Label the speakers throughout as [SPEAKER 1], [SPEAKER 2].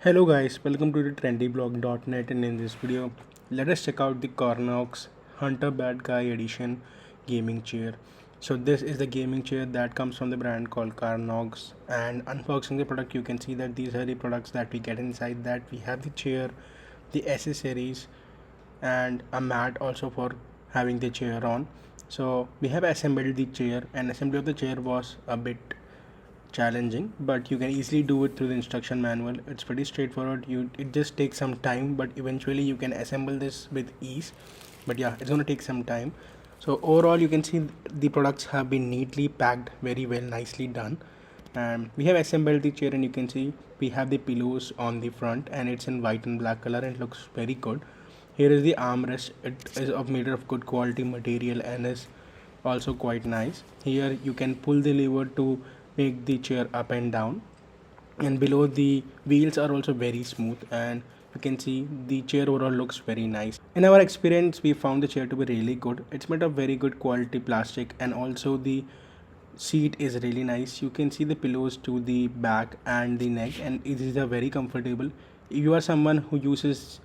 [SPEAKER 1] Hello guys, welcome to the trendyblog.net, and in this video let us check out the Karnox Hunter Bad Guy Edition gaming chair. So this is the gaming chair that comes from the brand called Karnox, and unboxing the product you can see that these are the products that we get inside. That we have the chair, the accessories, and a mat also for having the chair on. So we have assembled the chair, and assembly of the chair was a bit challenging, but you can easily do it through the instruction manual. It's pretty straightforward. It just takes some time, but eventually you can assemble this with ease. But yeah, it's going to take some time. So overall you can see the products have been neatly packed, very well, nicely done. And we have assembled the chair, and you can see we have the pillows on the front, and it's in white and black color and it looks very good. Here is the armrest. It is made of good quality material and is also quite nice. Here you can pull the lever to make the chair up and down, and below the wheels are also very smooth, and you can see the chair overall looks very nice. In our experience, we found the chair to be really good. It's made of very good quality plastic, and also the seat is really nice. You can see the pillows to the back and the neck, and these are very comfortable. If you are someone who uses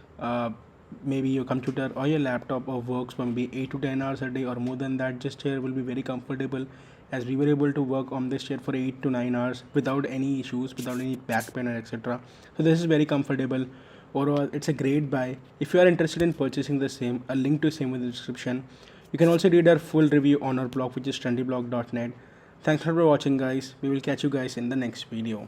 [SPEAKER 1] maybe your computer or your laptop or works for maybe 8 to 10 hours a day or more than that, this chair will be very comfortable, as we were able to work on this chair for 8 to 9 hours without any issues, without any back pain or etc. So this is very comfortable. Overall, it's a great buy. If you are interested in purchasing the same, a link to same in the description. You can also read our full review on our blog, which is trendyblog.net. Thanks for watching guys. We will catch you guys in the next video.